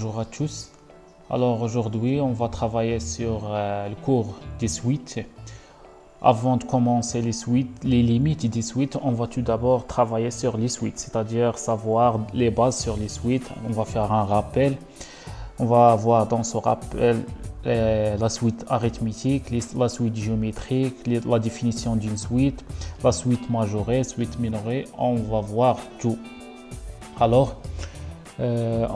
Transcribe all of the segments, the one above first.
bonjour à tous. Alors aujourd'hui, on va travailler sur le cours des suites. Avant de commencer les suites, les limites des suites, on va tout d'abord travailler sur les suites, c'est-à-dire savoir les bases sur les suites. On va faire un rappel. On va voir dans ce rappel la suite arithmétique, la suite géométrique, la définition d'une suite, la suite majorée, suite minorée. On va voir tout. Alors,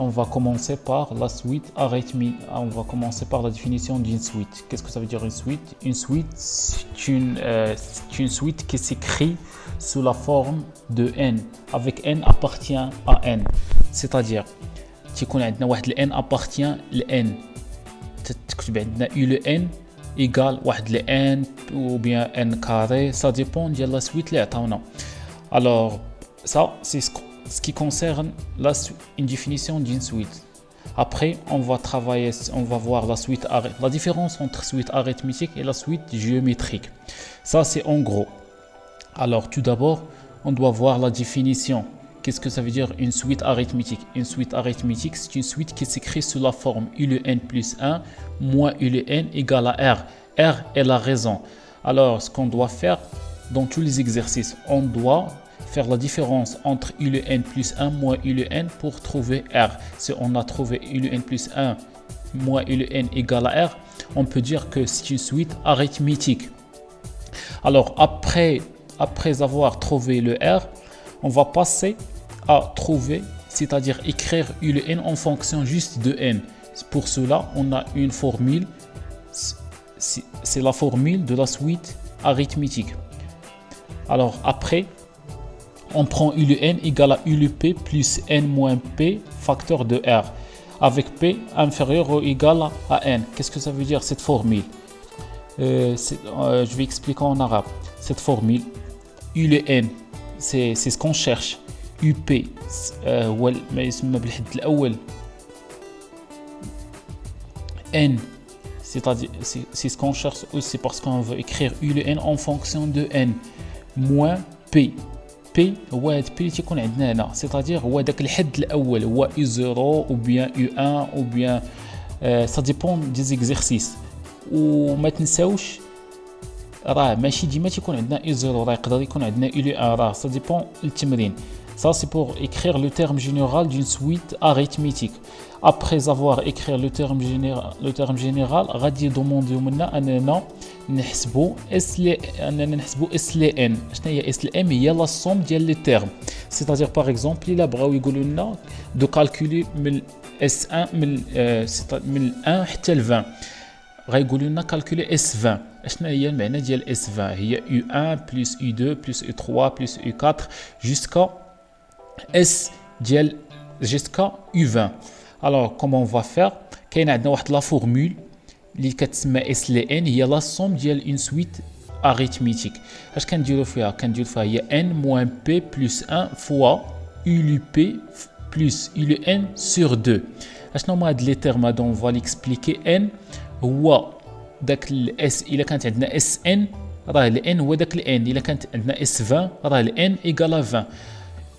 on va commencer par la suite arithmétique. On va commencer par la définition d'une suite. Qu'est-ce que ça veut dire une suite? Une suite, c'est une suite qui s'écrit sous la forme de n, avec n appartient à n. C'est-à-dire, تيكون عندنا واحد ال n appartient ل n. تكتب عندنا u le n égale واحد ل n ou bien n carré, ça dépend de la suite اللي عطاونا. Alors, ça, c'est ce qui concerne une définition d'une suite. Après, on va voir la différence entre suite arithmétique et la suite géométrique. Ça, c'est en gros. Alors, tout d'abord, on doit voir la définition. Qu'est-ce que ça veut dire une suite arithmétique? Une suite arithmétique, c'est une suite qui s'écrit sous la forme u le n plus 1 moins u le n égale à r. R est la raison. Alors, ce qu'on doit faire dans tous les exercices, on doit faire la différence entre u le n plus 1 moins u le n pour trouver r. Si on a trouvé u le n plus 1 moins u le n égale à r, on peut dire que c'est une suite arithmétique. Alors, après avoir trouvé le r, on va passer à trouver, c'est-à-dire écrire u le n en fonction juste de n. Pour cela, on a une formule, c'est la formule de la suite arithmétique. Alors après, on prend u le n égale à u le p plus n moins p facteur de r, avec p inférieur ou égal à n. Qu'est-ce que ça veut dire cette formule? Je vais expliquer en arabe. Cette formule, u le n, c'est ce qu'on cherche. UP ما يسمى بالحد الأول N, c'est-à-dire c'est ce qu'on cherche aussi parce qu'on veut écrire U le N en fonction de N moins P. P هو هاد P اللي تيكون عندنا هنا، c'est-à-dire هو داك الحد الأول هو U0 ou bien U1 ou bien ça dépend des exercices. وما تنساوش راه ماشي ديما تيكون عندنا U0، راه يقدر يكون عندنا U1، راه ça dépend التمرين. Ça, c'est pour écrire le terme général d'une suite arithmétique. Après avoir écrit le terme général, غادي يدومونديو منا اننا نحسبوا اس ل ان. شنو هي اس ل ام؟ هي لا سوم ديال لي تيرم. C'est-à-dire par exemple الا بغاو يقولوا لنا دو كالكولي من اس 1 من 1 حتى ل 20، غايقولوا لنا كالكولي اس 20. شنو هي المعنى ديال اس 20؟ هي U1 plus U2 plus U3 plus U4 jusqu'à S ديال jusqu'à U20. Alors comment on va faire؟ كاين عندنا واحد لا فورمول اللي كتسمى S ل N، هي لا سوم ديال une suite arithmétique. اش كنديروا فيها؟ هي N moins P plus 1 fois U le P plus U le N sur 2. اشنو هما هاد لي تيرم هادو؟ on va l'expliquer. N هو داك الاس، الا كانت عندنا اس ان راه ال n هو داك ال n، الا كانت عندنا اس 20 راه ال n ايكال 20.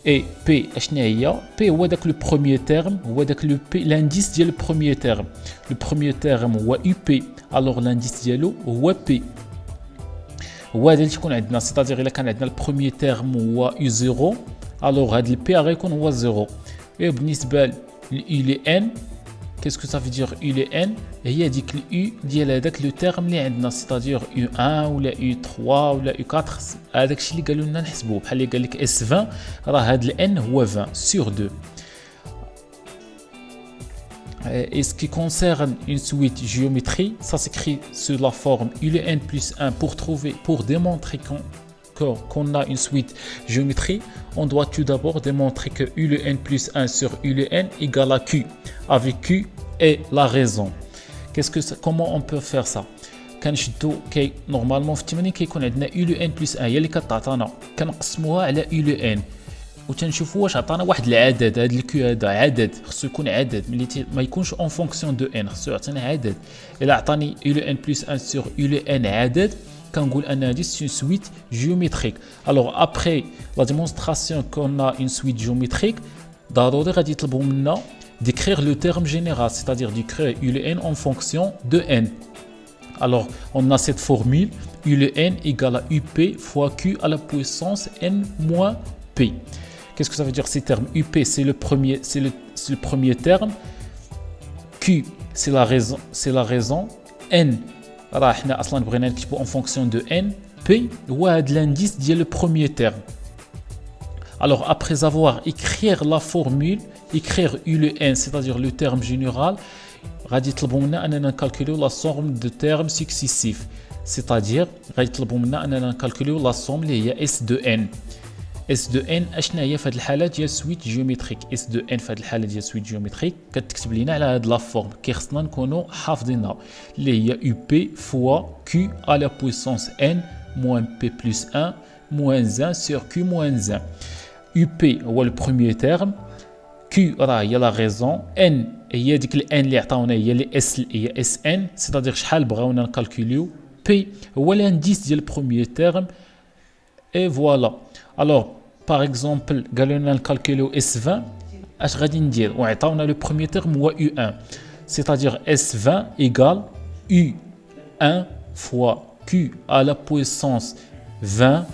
اي بي اشنا هي؟ بي هو داك لو بروميير تيرم، هو داك لو بي لانديس ديال البروميير تيرم. لو بروميير تيرم هو يو بي، الوغ لانديس ديالو هو بي. هو هذا اللي تيكون عندنا، سيتادير الا كان عندنا البروميير تيرم هو يو 0، الوغ هذا البي غيكون هو 0. اي بالنسبه لليو لي ان، qu'est-ce que ça veut dire U le N؟ هي ديك الU ديال هذاك لو تيرم اللي عندنا، c'est-à-dire U1 ولا U3 ولا U4. هذاك الشيء اللي قالوا لنا نحسبوه، بحال اللي قال لك S20 راه هذا ال N هو 20 sur 2. Et ce qui concerne une suite géométrie, ça s'écrit sous la forme U le N plus 1 pour démontrer qu'on a une suite géométrie. On doit tout d'abord démontrer que U le N plus 1 sur U le N égale à Q, avec Q est la raison. Comment on peut faire ça? Normalement في التمرين كيكون عندنا U le N plus 1 هي اللي كتعطينا، كنقسموها على U le N وتنشوفوا واش عطانا واحد العدد. هذا الكيو هذا عدد، خصو يكون عدد ملي ما يكونش اون فونكسيون دو ان، خصو يعطينا عدد. الا عطاني U le N plus 1 sur U le N عدد، كنقول ان هذه سي سويت جيوميتريك. الوغ ابري لا ديمونستراسيون كون ا اون سويت جيوميتريك، ضروري غادي يطلبوا منا d'écrire le terme général, c'est-à-dire d'écrire U le n en fonction de n. Alors, on a cette formule U le n égale à UP fois Q à la puissance n moins P. Qu'est-ce que ça veut dire ces termes? UP, c'est le premier terme. Q, c'est la raison. N, en fonction de n. P, l'indice dit le premier terme. Alors, après avoir écrit la formule, écrire U le n, c'est-à-dire le terme général, غادي يطلبوا منا اننا نكالكوليو لا سوم دو تيرم سكسيسيف، c'est-à-dire غادي يطلبوا منا اننا نكالكوليو لا سوم اللي هي اس دو ان. اس دو ان اشنا هي في هذه الحاله ديال سويت جيومتريك. اس دو ان في هذه الحاله ديال سويت جيومتريك كتكتب لينا على هذه لا فورم خصنا نكونوا حافظينها اللي هي يو بي فوا كيو على بويسونس ان موان بي بلس 1 موان 1 سور كيو موان 1. يو بي هو لو بروميير تيرم، Q راه هي لا ريزون، N هي ديك الان اللي عطاونا هي لي اس هي اس ان، سيتادير شحال بغاونا نكالكوليو. بي هو لانديس ديال البروميير تيرم اي فوالا. الوغ باغ اكزومبل قالوا لنا نكالكوليو اس 20، اش غادي ندير؟ وعطاونا لو بروميير تيرم هو يو 1، سيتادير اس 20 ايكال يو 1 فوا Q à la puissance 20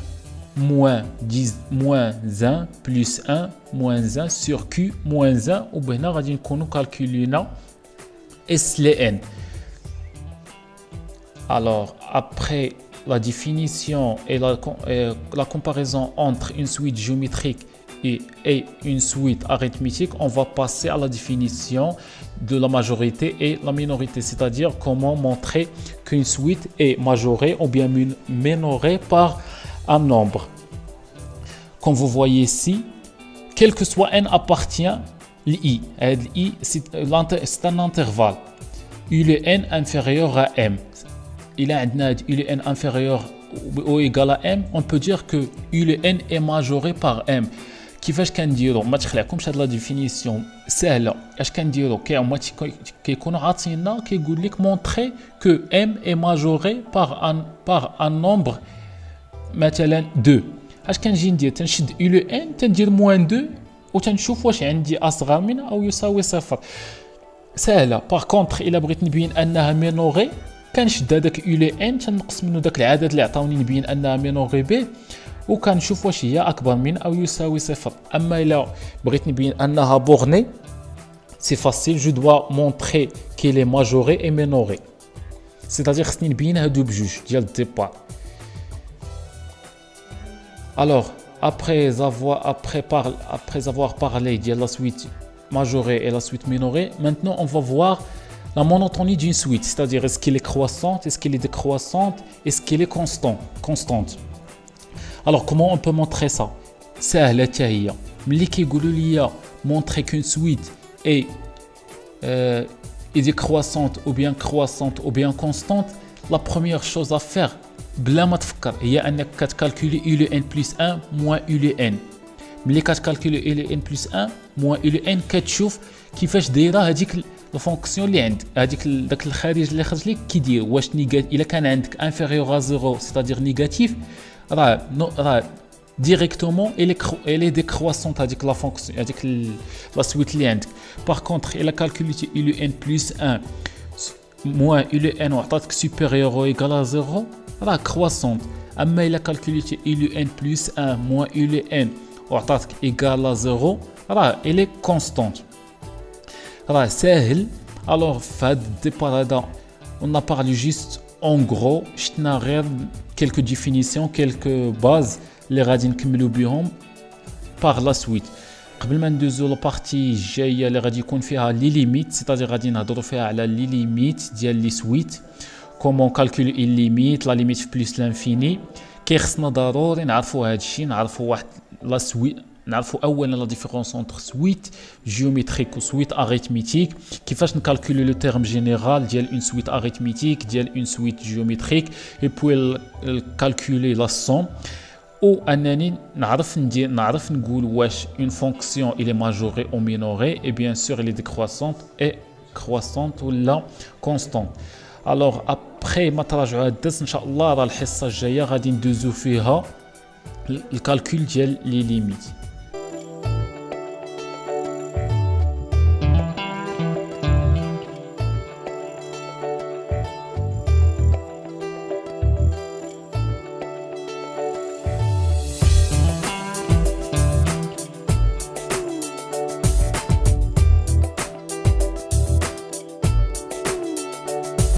moins 10 moins 1 plus 1 moins 1 sur Q moins 1. وبهنا غادي نكونوا كالكولينا S les N. Alors après la définition et la comparaison entre une suite géométrique et une suite arithmétique, on va passer à la définition de la majorité et la minorité, c'est-à-dire comment montrer qu'une suite est majorée ou bien minorée par un nombre. Comme vous voyez ici, quel que soit n appartient à I. I, c'est un intervalle. U le n inférieur à m. Il a un U le n inférieur ou égal à m. On peut dire que U le n est majoré par m. كيفاش كنديروا؟ ما تخلعكمش هاد لا ديفينيسيون سهله. اش كنديروا؟ كيكونوا عاطينا كيقول لك مونطري كو ام اي ماجوري par un nombre مثلا 2. اش كنجي ندير؟ تنشد يو لو ان تندير موان 2 وتنشوف واش عندي اصغر من او يساوي صفر. سهله. باغ كونطخ الا بغيت نبين انها مينوري كنشد هذاك يو لو ان تنقص منه داك العدد اللي عطاوني نبين انها مينوري به وكنشوف واش هي اكبر من او يساوي صفر. اما الا بغيت نبين انها بورني سي فاسيل، جو دوا مونطري كي لي ماجوري اي مينوري، سيتادير خصني نبين هادو بجوج ديال الديبار. Alors, après avoir parlé de la suite majorée et la suite minorée, maintenant on va voir la monotonie d'une suite, c'est-à-dire est-ce qu'elle est croissante, est-ce qu'elle est décroissante, est-ce qu'elle est constante. Alors, comment on peut montrer ça? سهلة حتى هي. ملي كيقولوا لي montrer qu'une suite est décroissante ou bien croissante ou bien constante, la première chose à faire بلا ما تفكر هي انك كتكالكولي يو لو ان بلس 1 موان يو لو ان. ملي كتكالكولي يو لو ان بلس 1 موان يو لو ان كتشوف كيفاش دايره هذيك الفونكسيون اللي عندك، هذيك داك الخارج اللي خرج لك كيدير واش الا كان عندك انفيريور ا 0 سيتادير نيجاتيف راه ديريكتومون elle est décroissante هذيك لا فونكسيون هذيك لا سويت اللي عندك. باغ كونطخ الا كالكوليتي يو لو ان بلس 1 موان يو لو ان وعطاتك سوبيريور او ايكال ا 0 راه كرواسونت. اما الا كالكوليتي يو لو ان بلس 1 موان يو لو ان وعطاتك ايكال ا 0 راه الي كونستانت. راه ساهل. الوغ في هاد الديبار هذا on a parlé juste en gros، شتنا غير quelques définitions quelques bases اللي غادي نكملوا بهم par la suite. قبل ما ندوزو لابارتي الجايه اللي غادي يكون فيها لي ليميت، سيتادير غادي نهضروا فيها على لي ليميت ديال لي سويت، كومون كالكولي اون ليميت، لا ليميت في بلس لانفيني. كيخصنا ضروري نعرفوا هذا الشيء، نعرفوا واحد لا سويت، نعرفوا اولا لا ديفيرونس انتر سويت جيومتريك و سويت اريثميتيك، كيفاش نكالكولي لو تيرم جينيرال ديال اون سويت اريثميتيك ديال اون سويت جيومتريك، اي بوي كالكولي لا سوم، ou انني نعرف نقول واش une fonction elle est majorée ou minorée et bien sûr elle est décroissante et croissante ou la constante. alors après ما تراجعوا هذا الدرس ان شاء الله راه الحصه الجايه غادي ندوزو فيها الكالكول ديال لي ليميت.